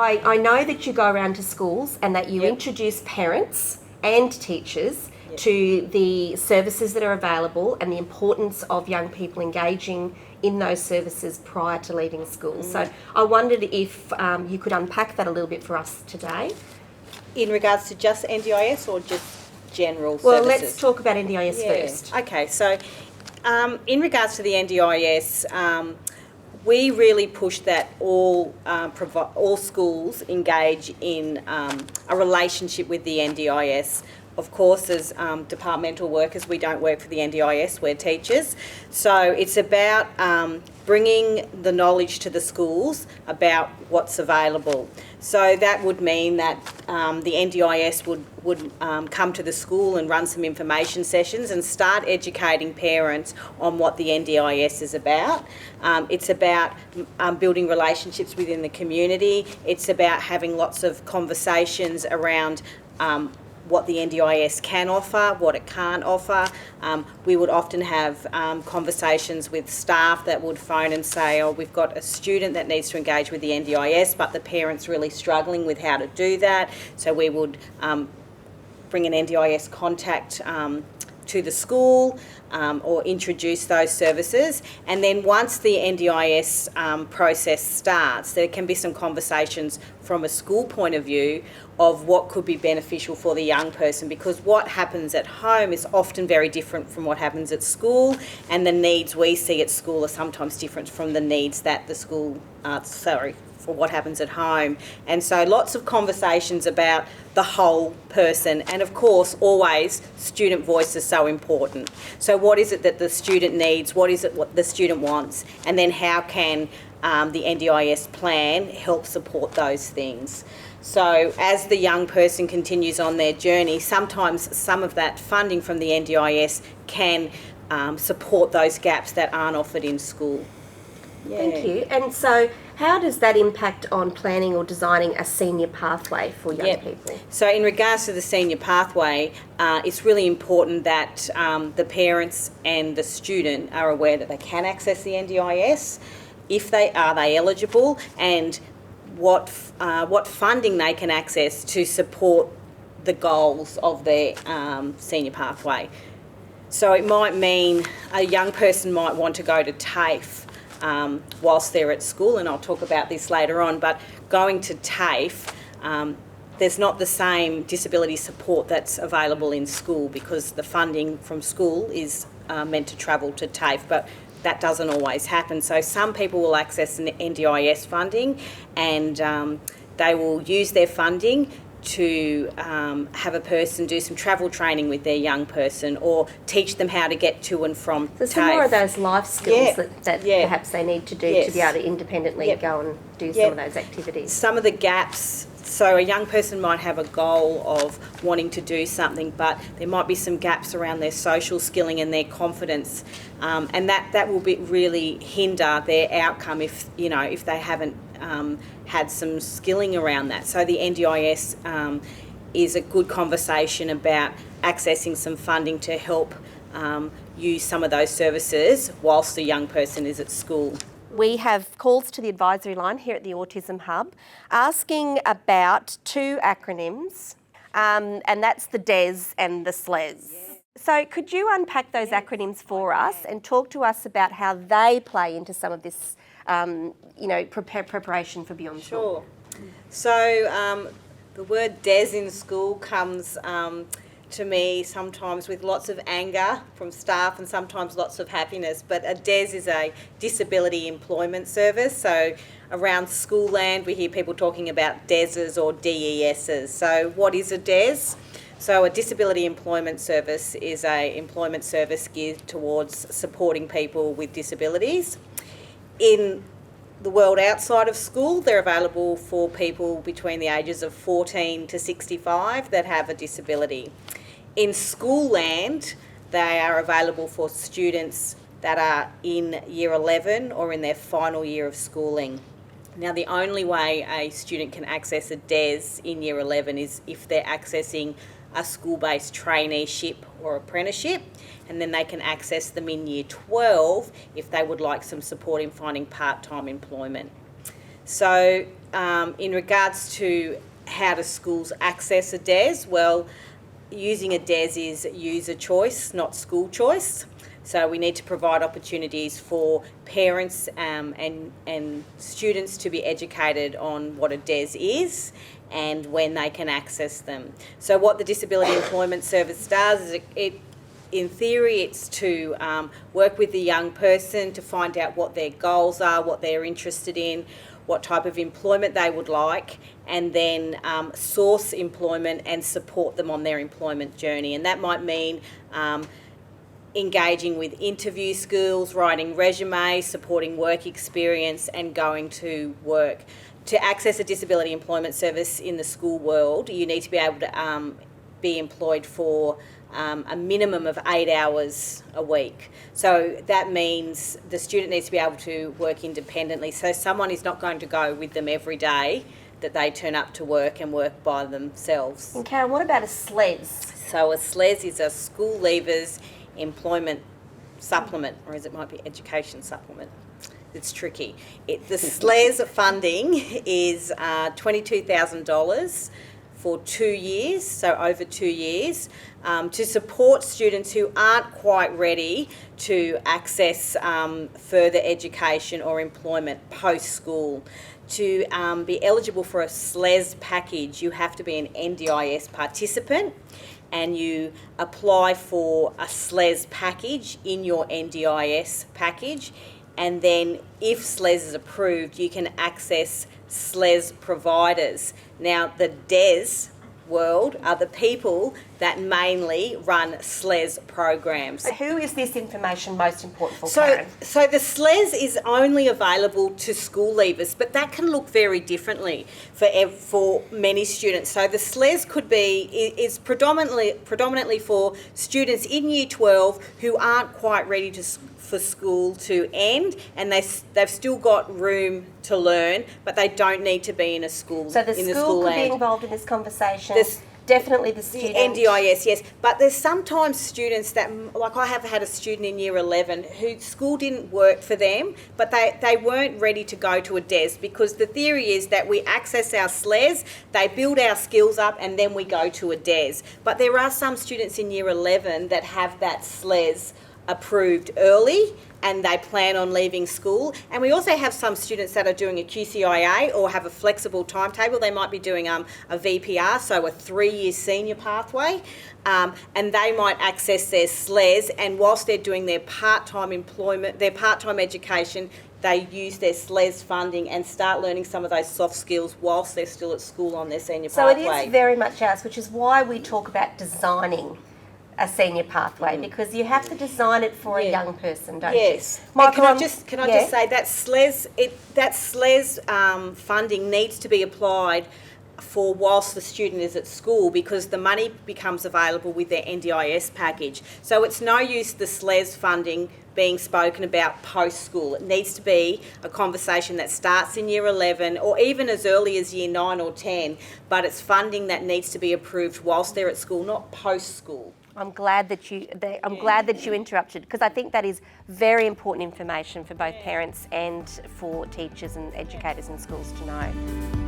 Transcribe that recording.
I know that you go around to schools and that you introduce parents and teachers to the services that are available and the importance of young people engaging in those services prior to leaving school. So I wondered if you could unpack that a little bit for us today. In regards to just NDIS or just general services? Well, let's talk about NDIS first. Okay, so in regards to the NDIS, we really push that all schools engage in a relationship with the NDIS. Of course, as departmental workers, we don't work for the NDIS, we're teachers. So it's about bringing the knowledge to the schools about what's available. So that would mean that the NDIS would come to the school and run some information sessions and start educating parents on what the NDIS is about. It's about building relationships within the community. It's about having lots of conversations around what the NDIS can offer, what it can't offer. We would often have conversations with staff that would phone and say, oh, we've got a student that needs to engage with the NDIS, but the parent's really struggling with how to do that. So we would bring an NDIS contact to the school or introduce those services. And then once the NDIS process starts, there can be some conversations from a school point of view of what could be beneficial for the young person, because what happens at home is often very different from what happens at school, and the needs we see at school are sometimes different from the needs that the school, for what happens at home. And so lots of conversations about the whole person, and of course always student voice is so important. So what is it that the student needs, what is it what the student wants, and then how can the NDIS plan help support those things. So as the young person continues on their journey, sometimes some of that funding from the NDIS can support those gaps that aren't offered in school. Thank you. And so how does that impact on planning or designing a senior pathway for young people? So in regards to the senior pathway, it's really important that the parents and the student are aware that they can access the NDIS, if they are eligible, and what funding they can access to support the goals of their senior pathway. So it might mean a young person might want to go to TAFE whilst they're at school, and I'll talk about this later on, but going to TAFE, there's not the same disability support that's available in school because the funding from school is meant to travel to TAFE, but that doesn't always happen. So some people will access an NDIS funding and they will use their funding to have a person do some travel training with their young person or teach them how to get to and from TAFE. So some more of those life skills that perhaps they need to do to be able to independently go and do some of those activities. Some of the gaps, so a young person might have a goal of wanting to do something, but there might be some gaps around their social skilling and their confidence, and that will really hinder their outcome if they haven't had some skilling around that. So the NDIS is a good conversation about accessing some funding to help use some of those services whilst the young person is at school. We have calls to the advisory line here at the Autism Hub asking about two acronyms, and that's the DES and the SLES. So could you unpack those acronyms for us and talk to us about how they play into some of this preparation for beyond school? Sure. So the word DES in school comes to me sometimes with lots of anger from staff and sometimes lots of happiness, but a DES is a disability employment service. So around school land we hear people talking about DESs or DESs. So what is a DES? So a disability employment service is an employment service geared towards supporting people with disabilities. In the world outside of school, they're available for people between the ages of 14 to 65 that have a disability. In school land, they are available for students that are in Year 11 or in their final year of schooling. Now, the only way a student can access a DES in Year 11 is if they're accessing a school-based traineeship or apprenticeship, and then they can access them in Year 12 if they would like some support in finding part-time employment. So in regards to how do schools access a DES, well, using a DES is user choice, not school choice. So we need to provide opportunities for parents and students to be educated on what a DES is and when they can access them. So what the Disability Employment Service does is in theory, it's to work with the young person to find out what their goals are, what they're interested in, what type of employment they would like, and then source employment and support them on their employment journey. And that might mean engaging with interview skills, writing resumes, supporting work experience, and going to work. To access a disability employment service in the school world, you need to be able to be employed for a minimum of 8 hours a week. So that means the student needs to be able to work independently. So someone is not going to go with them every day, that they turn up to work and work by themselves. And Karen, what about a SLES? So a SLES is a school leavers employment supplement, or as it might be education supplement. It's tricky. The SLES funding is $22,000 for 2 years, so over 2 years, to support students who aren't quite ready to access further education or employment post-school. To be eligible for a SLES package, you have to be an NDIS participant, and you apply for a SLES package in your NDIS package, and then if SLES is approved, you can access SLES providers. Now, the DES world are the people that mainly run SLES programs. So who is this information most important for, So Karen? the SLES is only available to school leavers, but that can look very differently for many students. So the SLES is predominantly for students in Year 12 who aren't quite ready for school to end, and they've still got room to learn, but they don't need to be in a school. So the school could be involved in this conversation. Definitely the student. NDIS, yes. But there's sometimes students that, like I have had a student in Year 11 who school didn't work for them, but they weren't ready to go to a DES, because the theory is that we access our SLES, they build our skills up, and then we go to a DES. But there are some students in Year 11 that have that SLES approved early and they plan on leaving school. And we also have some students that are doing a QCIA or have a flexible timetable. They might be doing a VPR, so a 3-year senior pathway, and they might access their SLES, and whilst they're doing their part-time employment, their part-time education, they use their SLES funding and start learning some of those soft skills whilst they're still at school on their senior pathway. So it is very much ours, which is why we talk about designing a senior pathway, because you have to design it for a young person, don't you? Yes. Michael, Can I just say that SLES funding needs to be applied for whilst the student is at school, because the money becomes available with their NDIS package. So it's no use the SLES funding being spoken about post-school. It needs to be a conversation that starts in Year 11 or even as early as Year 9 or 10, but it's funding that needs to be approved whilst they're at school, not post-school. I'm glad that you interrupted, because I think that is very important information for both parents and for teachers and educators in schools to know.